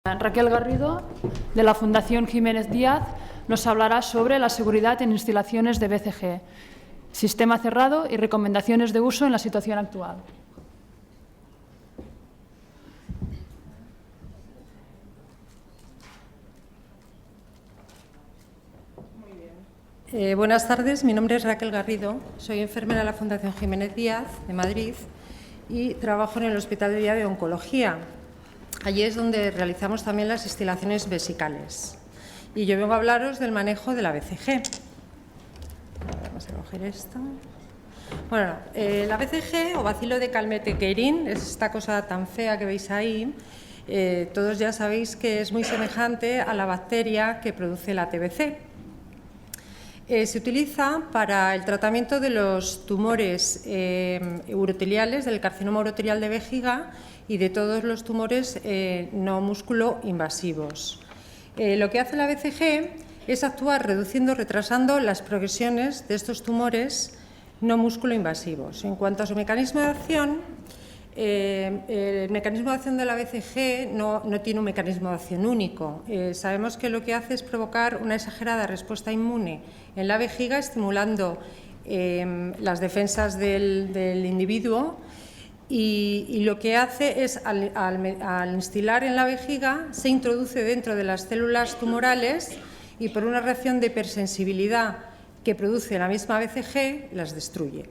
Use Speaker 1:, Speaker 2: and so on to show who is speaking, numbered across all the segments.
Speaker 1: Raquel Garrido, de la Fundación Jiménez Díaz, nos hablará sobre la seguridad en instalaciones de BCG, sistema cerrado y recomendaciones de uso en la situación actual.
Speaker 2: Buenas tardes, mi nombre es Raquel Garrido, soy enfermera de la Fundación Jiménez Díaz de Madrid y trabajo en el Hospital de Día de Oncología. Allí es donde realizamos también las instilaciones vesicales. Y yo vengo a hablaros del manejo de la BCG. Vamos a coger esto. Bueno, la BCG o bacilo de Calmette-Guerin es esta cosa tan fea que veis ahí. Todos ya sabéis que es muy semejante a la bacteria que produce la TBC. Se utiliza para el tratamiento de los tumores uroteliales, del carcinoma urotelial de vejiga y de todos los tumores no músculo invasivos. Lo que hace la BCG es actuar reduciendo, retrasando las progresiones de estos tumores no músculo invasivos. En cuanto a su mecanismo de acción, el mecanismo de acción de la BCG no tiene un mecanismo de acción único. Sabemos que lo que hace es provocar una exagerada respuesta inmune en la vejiga, estimulando las defensas del individuo, y lo que hace es, al instilar en la vejiga, se introduce dentro de las células tumorales y por una reacción de hipersensibilidad que produce la misma BCG, las destruye.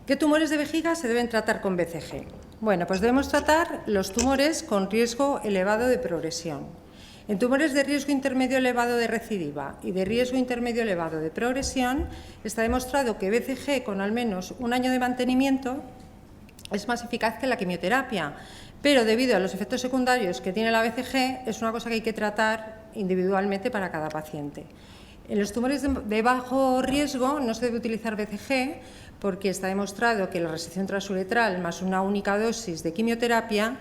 Speaker 2: ¿Qué tumores de vejiga se deben tratar con BCG? Bueno, pues debemos tratar los tumores con riesgo elevado de progresión. En tumores de riesgo intermedio elevado de recidiva y de riesgo intermedio elevado de progresión, está demostrado que BCG con al menos un año de mantenimiento es más eficaz que la quimioterapia, pero debido a los efectos secundarios que tiene la BCG, es una cosa que hay que tratar individualmente para cada paciente. En los tumores de bajo riesgo no se debe utilizar BCG porque está demostrado que la resección transuretral más una única dosis de quimioterapia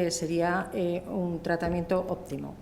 Speaker 2: sería un tratamiento óptimo.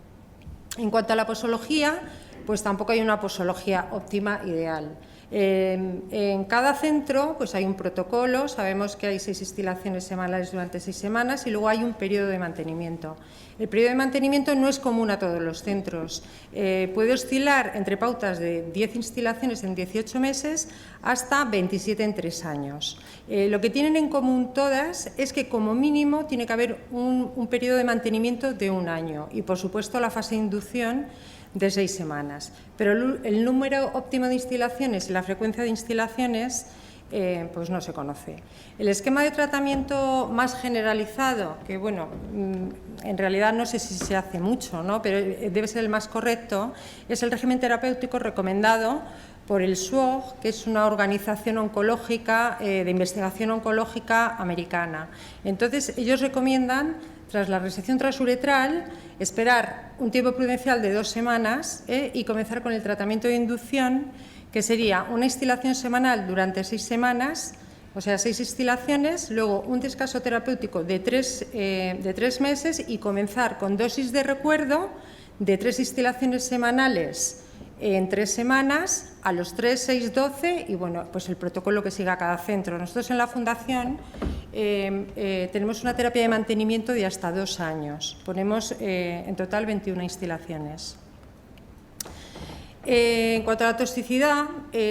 Speaker 2: En cuanto a la posología, pues tampoco hay una posología óptima ideal. En cada centro pues hay un protocolo, sabemos que hay 6 instilaciones semanales durante 6 semanas y luego hay un periodo de mantenimiento. El periodo de mantenimiento no es común a todos los centros, puede oscilar entre pautas de 10 instilaciones en 18 meses hasta 27 en 3 años. Lo que tienen en común todas es que como mínimo tiene que haber un periodo de mantenimiento de 1 año y por supuesto la fase de inducción de 6 semanas, pero el número óptimo de instilaciones y la frecuencia de instilaciones pues no se conoce. El esquema de tratamiento más generalizado, que bueno, en realidad no sé si se hace mucho, ¿no?, pero debe ser el más correcto, es el régimen terapéutico recomendado por el SWOG, que es una organización oncológica de investigación oncológica americana. Entonces, ellos recomiendan, tras la resección transuretral, esperar un tiempo prudencial de 2 semanas y comenzar con el tratamiento de inducción, que sería una instilación semanal durante 6 semanas, o sea, 6 instilaciones, luego un descanso terapéutico de 3 meses y comenzar con dosis de recuerdo de 3 instilaciones semanales en 3 semanas, a los 3, 6, 12 y bueno, pues el protocolo que siga cada centro. Nosotros en la Fundación tenemos una terapia de mantenimiento de hasta 2 años. Ponemos en total 21 instilaciones. En cuanto a la toxicidad,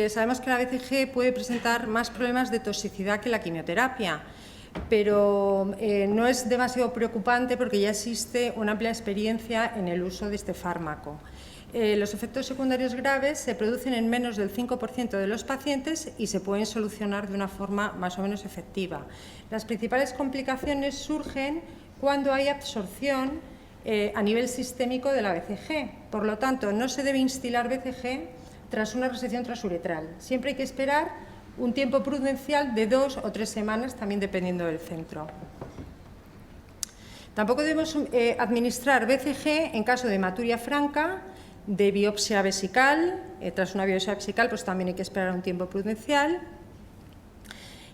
Speaker 2: sabemos que la BCG puede presentar más problemas de toxicidad que la quimioterapia, pero no es demasiado preocupante porque ya existe una amplia experiencia en el uso de este fármaco. Los efectos secundarios graves se producen en menos del 5% de los pacientes y se pueden solucionar de una forma más o menos efectiva. Las principales complicaciones surgen cuando hay absorción a nivel sistémico de la BCG. Por lo tanto, no se debe instilar BCG tras una resección transuretral. Siempre hay que esperar un tiempo prudencial de 2 o 3 semanas, también dependiendo del centro. Tampoco debemos administrar BCG en caso de hematuria franca, de biopsia vesical. Tras una biopsia vesical pues también hay que esperar un tiempo prudencial.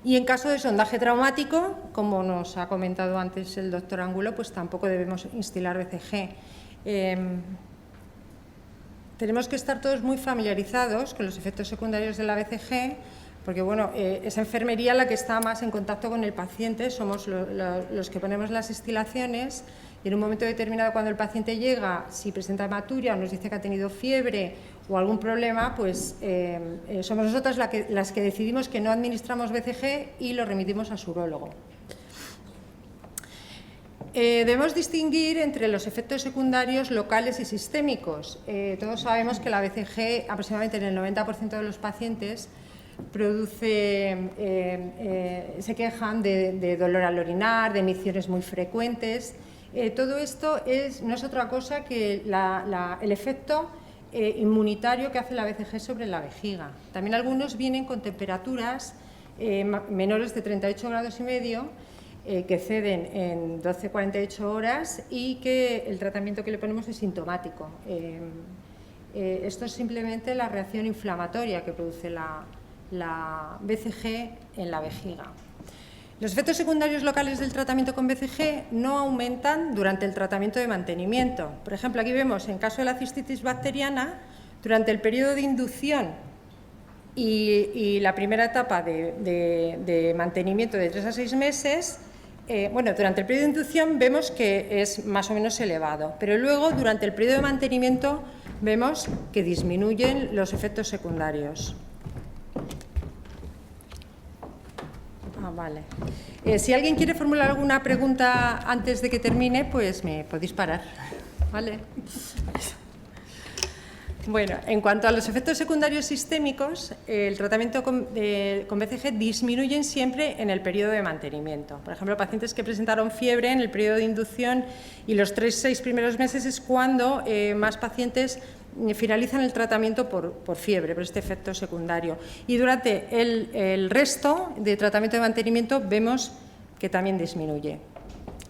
Speaker 2: Y en caso de sondaje traumático, como nos ha comentado antes el doctor Angulo, pues tampoco debemos instilar BCG. Tenemos que estar todos muy familiarizados con los efectos secundarios de la BCG, porque bueno, es enfermería la que está más en contacto con el paciente, somos los que ponemos las instilaciones y en un momento determinado, cuando el paciente llega, si presenta hematuria o nos dice que ha tenido fiebre o algún problema, pues somos nosotras las que decidimos que no administramos BCG y lo remitimos a su urólogo. Debemos distinguir entre los efectos secundarios locales y sistémicos. Todos sabemos que la BCG, aproximadamente en el 90% de los pacientes, se quejan de dolor al orinar, de emisiones muy frecuentes. Todo esto no es otra cosa que el efecto inmunitario que hace la BCG sobre la vejiga. También algunos vienen con temperaturas menores de 38,5 grados, que ceden en 12-48 horas y que el tratamiento que le ponemos es sintomático. Esto es simplemente la reacción inflamatoria que produce la BCG en la vejiga. Los efectos secundarios locales del tratamiento con BCG no aumentan durante el tratamiento de mantenimiento. Por ejemplo, aquí vemos, en caso de la cistitis bacteriana, durante el periodo de inducción y la primera etapa de mantenimiento de 3 a 6 meses, durante el periodo de inducción vemos que es más o menos elevado, pero luego durante el periodo de mantenimiento vemos que disminuyen los efectos secundarios. Vale. Si alguien quiere formular alguna pregunta antes de que termine, pues me podéis parar. Vale. Bueno, en cuanto a los efectos secundarios sistémicos, el tratamiento con BCG disminuyen siempre en el periodo de mantenimiento. Por ejemplo, pacientes que presentaron fiebre en el periodo de inducción y los 3-6 primeros meses es cuando más pacientes finalizan el tratamiento por fiebre, por este efecto secundario. Y durante el resto de tratamiento de mantenimiento vemos que también disminuye.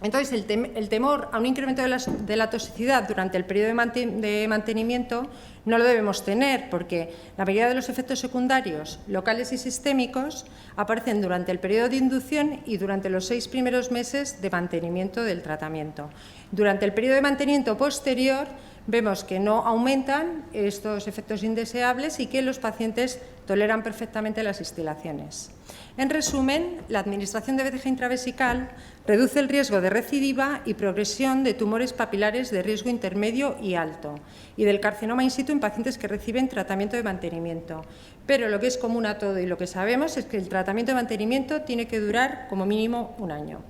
Speaker 2: Entonces, el temor a un incremento de la toxicidad durante el periodo de mantenimiento no lo debemos tener, porque la mayoría de los efectos secundarios locales y sistémicos aparecen durante el periodo de inducción y durante los 6 primeros meses de mantenimiento del tratamiento. Durante el periodo de mantenimiento posterior vemos que no aumentan estos efectos indeseables y que los pacientes toleran perfectamente las instilaciones. En resumen, la administración de BCG intravesical reduce el riesgo de recidiva y progresión de tumores papilares de riesgo intermedio y alto y del carcinoma in situ en pacientes que reciben tratamiento de mantenimiento. Pero lo que es común a todo y lo que sabemos es que el tratamiento de mantenimiento tiene que durar como mínimo 1 año.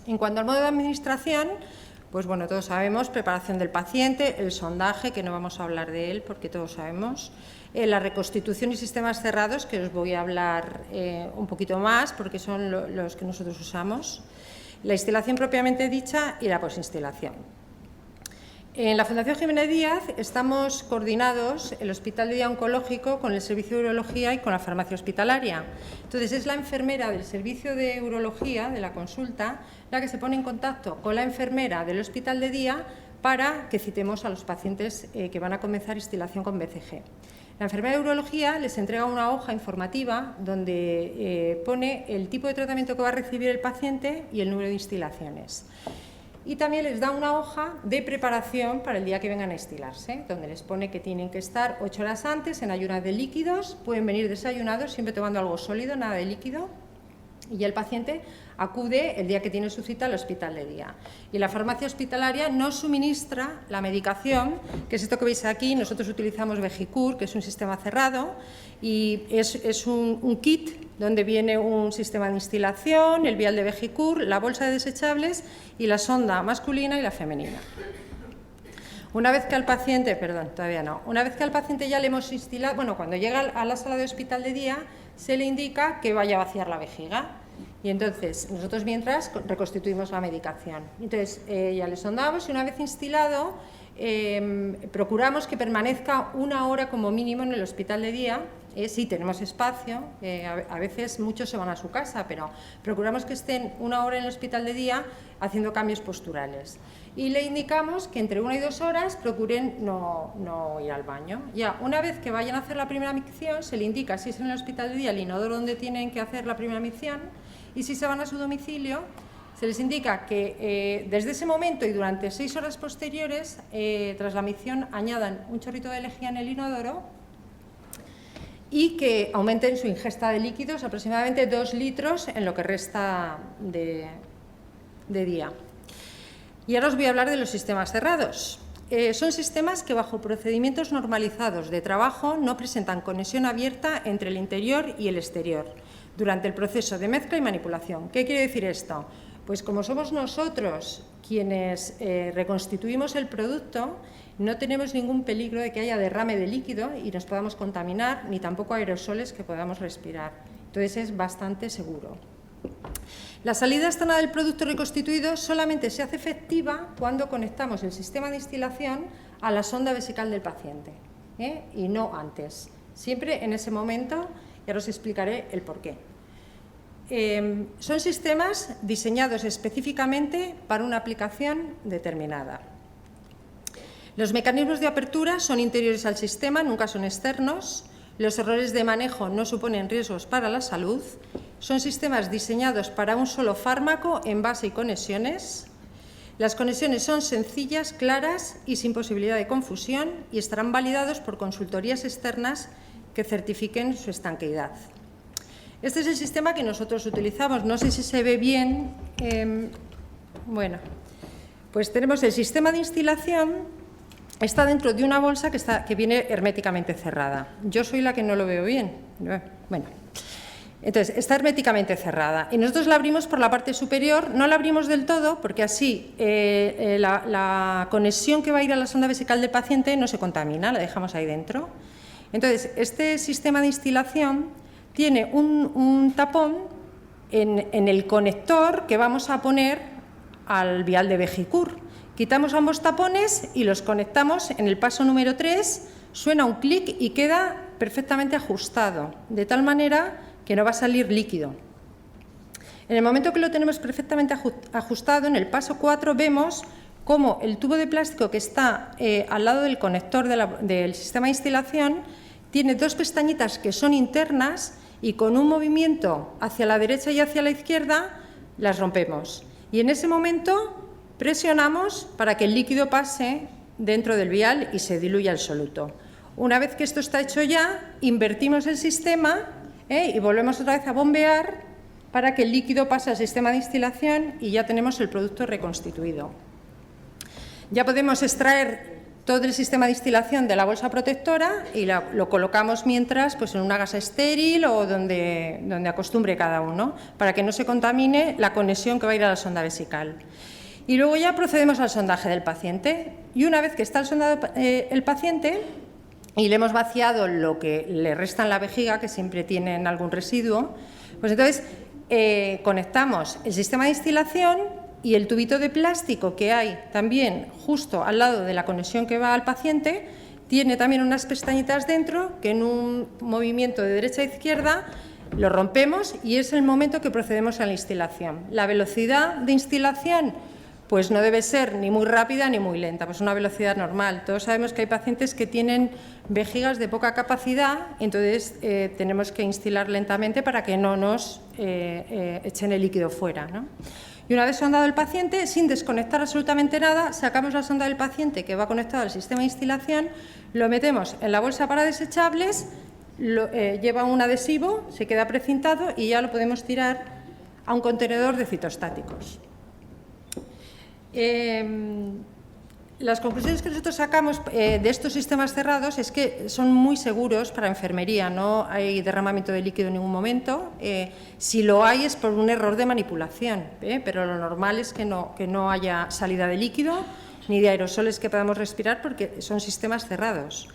Speaker 2: En cuanto al modo de administración, pues bueno, todos sabemos, preparación del paciente, el sondaje, que no vamos a hablar de él porque todos sabemos, la reconstitución y sistemas cerrados, que os voy a hablar un poquito más porque son los que nosotros usamos, la instilación propiamente dicha y la posinstilación. En la Fundación Jiménez Díaz estamos coordinados el Hospital de Día Oncológico con el Servicio de Urología y con la farmacia hospitalaria. Entonces, es la enfermera del Servicio de Urología, de la consulta, la que se pone en contacto con la enfermera del Hospital de Día para que citemos a los pacientes que van a comenzar instilación con BCG. La enfermera de urología les entrega una hoja informativa donde pone el tipo de tratamiento que va a recibir el paciente y el número de instilaciones. Y también les da una hoja de preparación para el día que vengan a instilarse, donde les pone que tienen que estar 8 horas antes en ayunas de líquidos, pueden venir desayunados, siempre tomando algo sólido, nada de líquido, y ya el paciente acude el día que tiene su cita al hospital de día. Y la farmacia hospitalaria nos suministra la medicación, que es esto que veis aquí. Nosotros utilizamos Vegicur, que es un sistema cerrado, y es un kit donde viene un sistema de instilación, el vial de Vegicur, la bolsa de desechables y la sonda masculina y la femenina. Una vez que al paciente, una vez que al paciente ya le hemos instilado, cuando llega a la sala de hospital de día, se le indica que vaya a vaciar la vejiga. Y entonces, nosotros mientras reconstituimos la medicación. Entonces, ya le sondamos y una vez instilado, procuramos que permanezca 1 hora como mínimo en el hospital de día. Sí, tenemos espacio, a veces muchos se van a su casa, pero procuramos que estén 1 hora en el hospital de día haciendo cambios posturales. Y le indicamos que entre 1 y 2 horas procuren no ir al baño. Ya, una vez que vayan a hacer la primera micción, se le indica si es en el hospital de día el inodoro donde tienen que hacer la primera micción, y si se van a su domicilio, se les indica que desde ese momento y durante 6 horas posteriores, tras la micción, añadan un chorrito de lejía en el inodoro y que aumenten su ingesta de líquidos, aproximadamente 2 litros en lo que resta de día. Y ahora os voy a hablar de los sistemas cerrados. Son sistemas que bajo procedimientos normalizados de trabajo no presentan conexión abierta entre el interior y el exterior durante el proceso de mezcla y manipulación. ¿Qué quiere decir esto? Pues como somos nosotros quienes reconstituimos el producto, no tenemos ningún peligro de que haya derrame de líquido y nos podamos contaminar, ni tampoco aerosoles que podamos respirar. Entonces es bastante seguro. La salida externa del producto reconstituido solamente se hace efectiva cuando conectamos el sistema de instilación a la sonda vesical del paciente, y no antes. Siempre en ese momento, y ahora os explicaré el porqué. Son sistemas diseñados específicamente para una aplicación determinada. Los mecanismos de apertura son interiores al sistema, nunca son externos. Los errores de manejo no suponen riesgos para la salud. Son sistemas diseñados para un solo fármaco, envase y conexiones. Las conexiones son sencillas, claras y sin posibilidad de confusión y estarán validados por consultorías externas que certifiquen su estanqueidad. Este es el sistema que nosotros utilizamos. No sé si se ve bien. Bueno, pues tenemos el sistema de instilación. Está dentro de una bolsa que viene herméticamente cerrada. Yo soy la que no lo veo bien. Bueno, entonces está herméticamente cerrada y nosotros la abrimos por la parte superior. No la abrimos del todo porque así la conexión que va a ir a la sonda vesical del paciente no se contamina, la dejamos ahí dentro. Entonces, este sistema de instilación tiene un tapón en el conector que vamos a poner al vial de Vejicur. Quitamos ambos tapones y los conectamos en el paso número 3, suena un clic y queda perfectamente ajustado, de tal manera que no va a salir líquido. En el momento que lo tenemos perfectamente ajustado, en el paso 4 vemos cómo el tubo de plástico que está al lado del conector del sistema de instilación tiene dos pestañitas que son internas y con un movimiento hacia la derecha y hacia la izquierda las rompemos. Y en ese momento presionamos para que el líquido pase dentro del vial y se diluya el soluto. Una vez que esto está hecho ya, invertimos el sistema y volvemos otra vez a bombear para que el líquido pase al sistema de instilación y ya tenemos el producto reconstituido. Ya podemos extraer todo el sistema de instilación de la bolsa protectora y lo colocamos mientras pues, en una gasa estéril o donde acostumbre cada uno, para que no se contamine la conexión que va a ir a la sonda vesical. Y luego ya procedemos al sondaje del paciente. Y una vez que está sondado el paciente y le hemos vaciado lo que le resta en la vejiga, que siempre tienen algún residuo, pues entonces conectamos el sistema de instilación y el tubito de plástico que hay también justo al lado de la conexión que va al paciente, tiene también unas pestañitas dentro que en un movimiento de derecha a izquierda lo rompemos y es el momento que procedemos a la instilación. La velocidad de instilación pues no debe ser ni muy rápida ni muy lenta, pues una velocidad normal. Todos sabemos que hay pacientes que tienen vejigas de poca capacidad, entonces tenemos que instilar lentamente para que no nos echen el líquido fuera, ¿no? Y una vez sondado el paciente, sin desconectar absolutamente nada, sacamos la sonda del paciente que va conectada al sistema de instilación, lo metemos en la bolsa para desechables, lleva un adhesivo, se queda precintado y ya lo podemos tirar a un contenedor de citostáticos. Las conclusiones que nosotros sacamos de estos sistemas cerrados es que son muy seguros para enfermería, no hay derramamiento de líquido en ningún momento. Si lo hay es por un error de manipulación, pero lo normal es que no haya salida de líquido ni de aerosoles que podamos respirar porque son sistemas cerrados.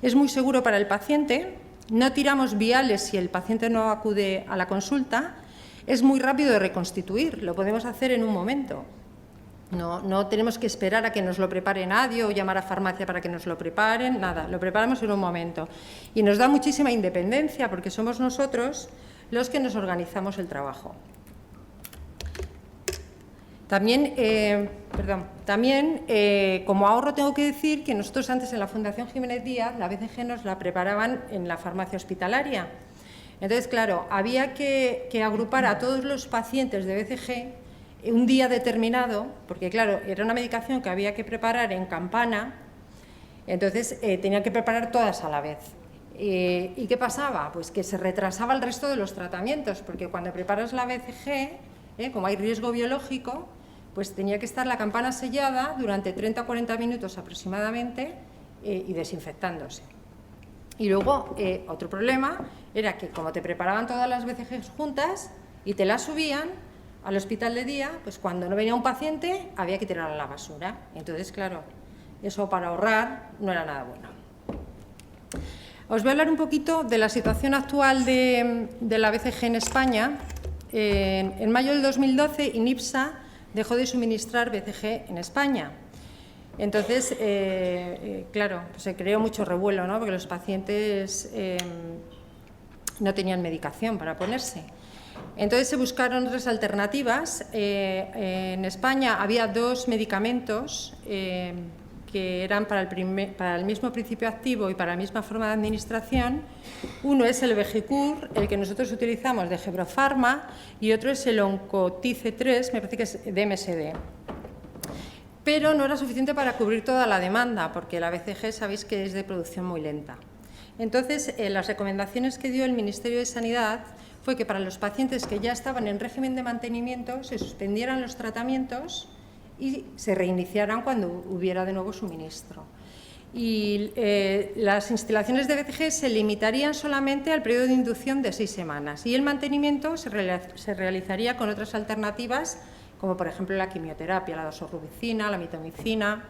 Speaker 2: Es muy seguro para el paciente, no tiramos viales si el paciente no acude a la consulta, es muy rápido de reconstituir, lo podemos hacer en un momento. No tenemos que esperar a que nos lo prepare nadie o llamar a farmacia para que nos lo preparen, nada, lo preparamos en un momento. Y nos da muchísima independencia porque somos nosotros los que nos organizamos el trabajo. También, como ahorro tengo que decir que nosotros antes en la Fundación Jiménez Díaz, la BCG nos la preparaban en la farmacia hospitalaria. Entonces, claro, había que agrupar a todos los pacientes de BCG un día determinado, porque claro, era una medicación que había que preparar en campana, entonces tenían que preparar todas a la vez. ¿Y qué pasaba? Pues que se retrasaba el resto de los tratamientos, porque cuando preparas la BCG, como hay riesgo biológico, pues tenía que estar la campana sellada durante 30 o 40 minutos aproximadamente y desinfectándose. Y luego, otro problema era que como te preparaban todas las BCGs juntas y te las subían al hospital de día, pues cuando no venía un paciente había que tirarla a la basura. Entonces, claro, eso para ahorrar no era nada bueno. Os voy a hablar un poquito de la situación actual de la BCG en España. En mayo del 2012, INIPSA dejó de suministrar BCG en España. Entonces, claro, pues se creó mucho revuelo, ¿no? Porque los pacientes no tenían medicación para ponerse. Entonces se buscaron otras alternativas. En España había 2 medicamentos que eran para el mismo principio activo y para la misma forma de administración. Uno es el Vegicur, el que nosotros utilizamos de Gebropharma, y otro es el Oncotice 3, me parece que es de MSD. Pero no era suficiente para cubrir toda la demanda, porque la BCG sabéis que es de producción muy lenta. Entonces, las recomendaciones que dio el Ministerio de Sanidad fue que para los pacientes que ya estaban en régimen de mantenimiento se suspendieran los tratamientos y se reiniciaran cuando hubiera de nuevo suministro. Y las instalaciones de BCG se limitarían solamente al periodo de inducción de 6 semanas y el mantenimiento se realizaría con otras alternativas, como por ejemplo la quimioterapia, la doxorubicina, la mitomicina.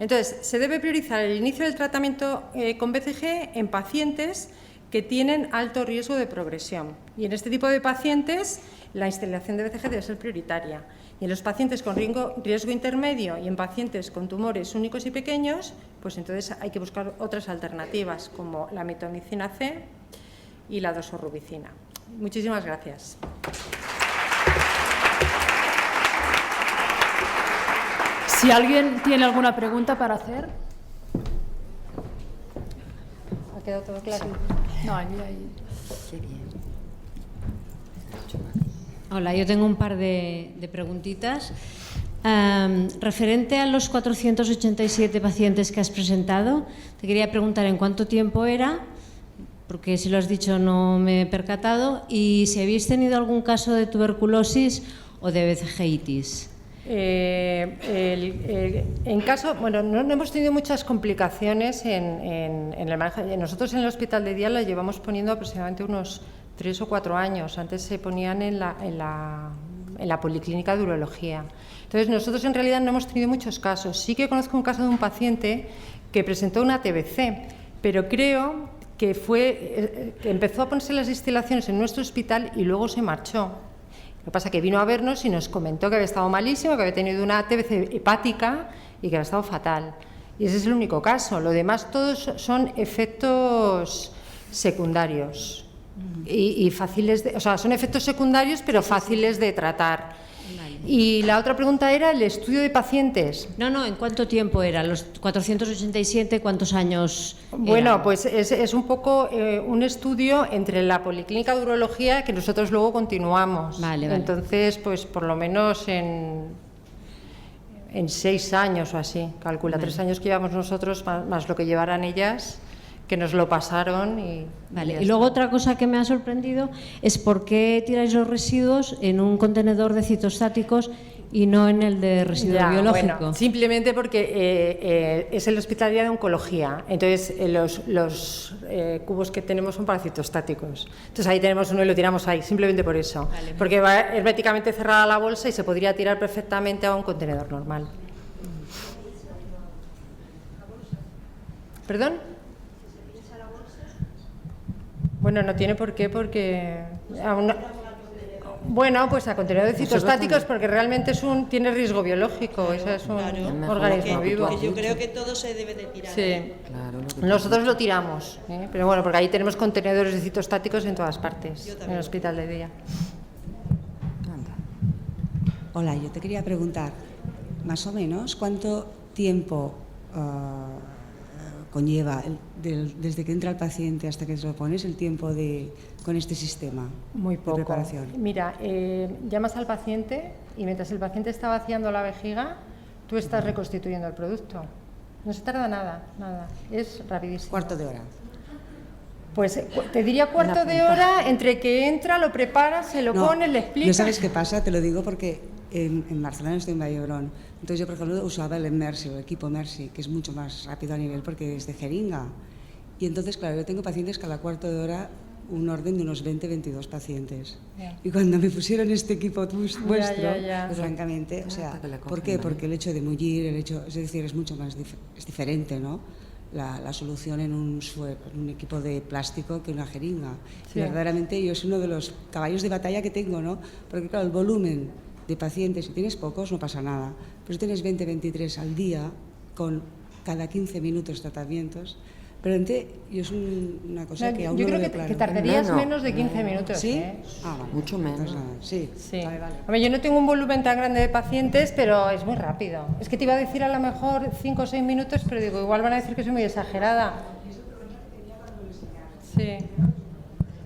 Speaker 2: Entonces, se debe priorizar el inicio del tratamiento con BCG en pacientes que tienen alto riesgo de progresión. Y en este tipo de pacientes, la instalación de BCG debe ser prioritaria. Y en los pacientes con riesgo intermedio y en pacientes con tumores únicos y pequeños, pues entonces hay que buscar otras alternativas, como la mitomicina C y la doxorubicina. Muchísimas gracias.
Speaker 1: Si alguien tiene alguna pregunta para hacer.
Speaker 2: ¿Ha quedado todo claro?
Speaker 1: No, ahí.
Speaker 3: Qué bien.
Speaker 4: Hola, yo tengo un par de preguntitas. Referente a los 487 pacientes que has presentado, te quería preguntar en cuánto tiempo era, porque si lo has dicho no me he percatado, y si habéis tenido algún caso de tuberculosis o de BCG-itis.
Speaker 2: En caso, bueno, no hemos tenido muchas complicaciones en el manejo. Nosotros en el hospital de día la llevamos poniendo aproximadamente unos 3 o 4 años. Antes se ponían en la policlínica de urología. Entonces, nosotros en realidad no hemos tenido muchos casos. Sí que conozco un caso de un paciente que presentó una TBC, pero creo que empezó a ponerse las instalaciones en nuestro hospital y luego se marchó. Lo que pasa es que vino a vernos y nos comentó que había estado malísimo, que había tenido una TBC hepática y que había estado fatal. Y ese es el único caso. Lo demás todos son efectos secundarios y fáciles de, o sea, son efectos secundarios pero fáciles de tratar.
Speaker 4: Vale.
Speaker 2: Y la otra pregunta era el estudio de pacientes.
Speaker 4: No, ¿en cuánto tiempo era? ¿Los 487 cuántos años eran?
Speaker 2: Bueno, pues es un poco un estudio entre la policlínica de urología que nosotros luego continuamos.
Speaker 4: Vale.
Speaker 2: Entonces, pues por lo menos en 6 años o así, calcula, 3 años que llevamos nosotros más lo que llevarán ellas, que nos lo pasaron y...
Speaker 4: Vale, y luego otra cosa que me ha sorprendido es por qué tiráis los residuos en un contenedor de citostáticos y no en el de residuo biológico.
Speaker 2: Bueno, simplemente porque es el hospital de oncología, entonces los cubos que tenemos son para citostáticos. Entonces ahí tenemos uno y lo tiramos ahí, simplemente por eso. Vale. Porque va herméticamente cerrada la bolsa y se podría tirar perfectamente a un contenedor normal. ¿Perdón? Bueno, no tiene por qué, porque... Bueno, pues a contenedor de citostáticos, porque realmente tiene riesgo biológico, eso es un organismo vivo.
Speaker 3: Que yo creo que todo se debe de tirar.
Speaker 2: Sí, claro, nosotros lo tiramos, pero bueno, porque ahí tenemos contenedores de citostáticos en todas partes, en el hospital de día.
Speaker 5: Hola, yo te quería preguntar, más o menos, ¿cuánto tiempo conlleva desde que entra el paciente hasta que se lo pones el tiempo con este sistema?
Speaker 2: Muy poco.
Speaker 5: De preparación.
Speaker 2: Mira, llamas al paciente y mientras el paciente está vaciando la vejiga, tú estás reconstituyendo el producto. No se tarda nada, es rapidísimo.
Speaker 5: ¿Cuarto de hora?
Speaker 2: Pues te diría cuarto de hora entre que entra, lo prepara, se lo pone, le explica.
Speaker 5: ¿No sabes qué pasa? Te lo digo porque En Barcelona estoy en Vallebrón. Entonces yo, por ejemplo, usaba el Mercy, el equipo Mercy, que es mucho más rápido a nivel porque es de jeringa. Y entonces, claro, yo tengo pacientes que a la cuarta de hora un orden de unos 20-22 pacientes.
Speaker 2: Ya.
Speaker 5: Y cuando me pusieron este equipo vuestro,
Speaker 2: ya.
Speaker 5: pues, francamente, o sea,
Speaker 3: Hasta que la
Speaker 5: ¿por
Speaker 3: cogen,
Speaker 5: qué?
Speaker 3: ¿vale?
Speaker 5: Porque el hecho de mullir, el hecho, es decir, es mucho más es diferente, ¿no? La solución en un equipo de plástico que una jeringa.
Speaker 2: Sí.
Speaker 5: Y verdaderamente yo es uno de los caballos de batalla que tengo, ¿no? Porque claro, el volumen de pacientes, si tienes pocos no pasa nada, pero si tienes 20-23 al día, con cada 15 minutos tratamientos, pero yo es una cosa que aún
Speaker 2: Yo
Speaker 5: no
Speaker 2: creo
Speaker 5: lo
Speaker 2: que,
Speaker 5: veo claro.
Speaker 2: que tardarías
Speaker 3: No,
Speaker 2: menos de 15 minutos.
Speaker 5: ¿Sí?
Speaker 2: ¿eh?
Speaker 5: Ah, vale.
Speaker 3: Mucho menos.
Speaker 5: Entonces, nada, sí.
Speaker 2: Sí.
Speaker 5: Vale, vale.
Speaker 2: Hombre, yo no tengo un volumen tan grande de pacientes, pero es muy rápido. Es que te iba a decir a lo mejor 5 o 6 minutos, pero digo, igual van a decir que soy muy exagerada. Sí.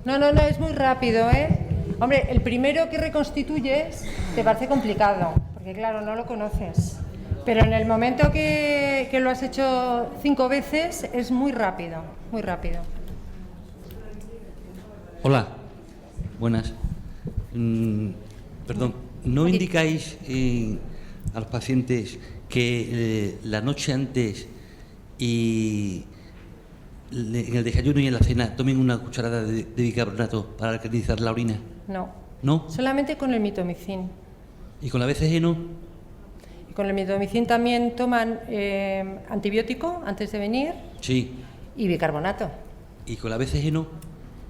Speaker 2: No, es muy rápido, ¿eh? Hombre, el primero que reconstituyes te parece complicado, porque claro, no lo conoces. Pero en el momento que lo has hecho 5 veces, es muy rápido, muy rápido.
Speaker 6: Hola, buenas. Perdón, ¿no indicáis a los pacientes que la noche antes y en el desayuno y en la cena tomen una cucharada de bicarbonato para alcalinizar la orina?
Speaker 2: No,
Speaker 6: ¿No?
Speaker 2: solamente con el mitomicin.
Speaker 6: ¿Y con la BCG no?
Speaker 2: Y con el mitomicin también toman antibiótico antes de venir
Speaker 6: Sí.
Speaker 2: y bicarbonato.
Speaker 6: ¿Y con la BCG no?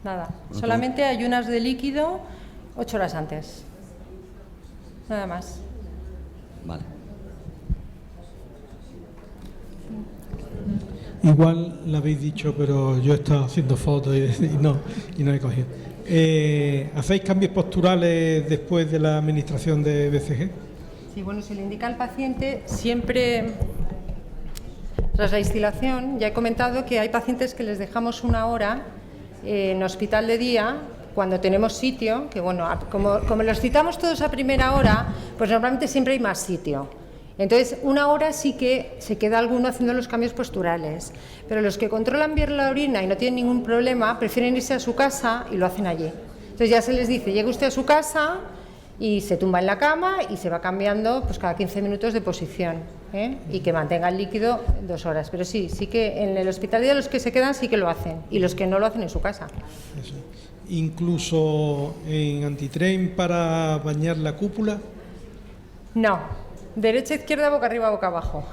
Speaker 2: Nada,
Speaker 6: Bueno,
Speaker 2: solamente ayunas de líquido 8 horas antes. Nada más.
Speaker 6: Vale.
Speaker 7: Igual lo habéis dicho, pero yo he estado haciendo fotos y no he cogido. ¿Hacéis cambios posturales después de la administración de BCG?
Speaker 2: Sí, bueno, se le indica al paciente siempre, tras la instilación, ya he comentado que hay pacientes que les dejamos 1 hora en hospital de día, cuando tenemos sitio, que bueno, como los citamos todos a primera hora, pues normalmente siempre hay más sitio. Entonces, 1 hora sí que se queda alguno haciendo los cambios posturales, pero los que controlan bien la orina y no tienen ningún problema, prefieren irse a su casa y lo hacen allí. Entonces ya se les dice, llegue usted a su casa y se tumba en la cama y se va cambiando pues cada 15 minutos de posición, ¿eh? Y que mantenga el líquido 2 horas. Pero sí que en el hospital de día los que se quedan sí que lo hacen y los que no lo hacen en su casa.
Speaker 7: Eso. Incluso en antitren para bañar la cúpula.
Speaker 2: No, derecha, izquierda, boca arriba, boca abajo.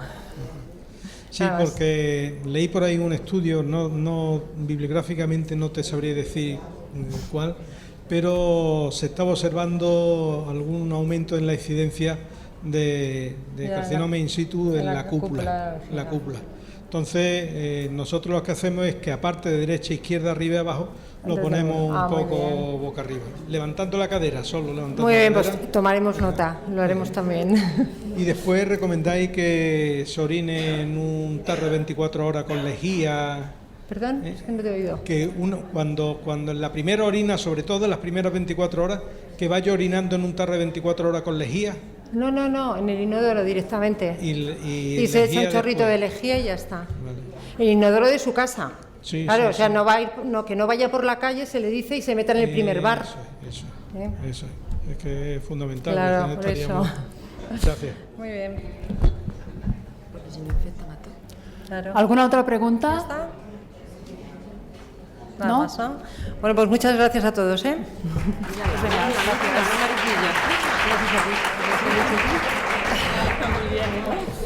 Speaker 7: Sí,
Speaker 2: Nada más.
Speaker 7: porque leí por ahí un estudio, no bibliográficamente no te sabría decir cuál, pero se estaba observando algún aumento en la incidencia de
Speaker 2: Ya,
Speaker 7: carcinoma in situ en la cúpula.
Speaker 2: cúpula,
Speaker 7: La cúpula. Entonces, nosotros lo que hacemos es que aparte de derecha, izquierda, arriba y abajo, lo
Speaker 2: Desde
Speaker 7: ponemos
Speaker 2: luego.
Speaker 7: un
Speaker 2: Muy
Speaker 7: poco
Speaker 2: bien.
Speaker 7: boca arriba, levantando la cadera, solo levantando
Speaker 2: Muy
Speaker 7: la
Speaker 2: bien,
Speaker 7: cadera.
Speaker 2: pues tomaremos nota, lo haremos también.
Speaker 7: Y después recomendáis que se orine en un tarro de 24 horas con lejía.
Speaker 2: Perdón, es que no te he oído.
Speaker 7: Que uno, cuando en la primera orina, sobre todo en las primeras 24 horas, que vaya orinando en un tarro de 24 horas con lejía.
Speaker 2: No, en el inodoro directamente. Y se echa un chorrito de lejía y ya está.
Speaker 7: Vale.
Speaker 2: El inodoro de su casa.
Speaker 7: Sí,
Speaker 2: claro,
Speaker 7: sí,
Speaker 2: o sea,
Speaker 7: sí.
Speaker 2: que no vaya por la calle, se le dice y se meta en el primer bar.
Speaker 7: Eso. Es que es fundamental.
Speaker 2: Claro,
Speaker 7: porque no
Speaker 2: por eso.
Speaker 7: estaríamos- Gracias.
Speaker 2: Muy bien.
Speaker 3: Porque si me infecta, mato.
Speaker 2: Claro.
Speaker 1: ¿Alguna otra
Speaker 2: ¿Ya
Speaker 1: pregunta?
Speaker 2: está? Nada
Speaker 1: ¿No?
Speaker 2: más, ¿no? Bueno, pues muchas gracias a todos, ¿eh?
Speaker 3: Gracias a ti.
Speaker 2: Muy bien.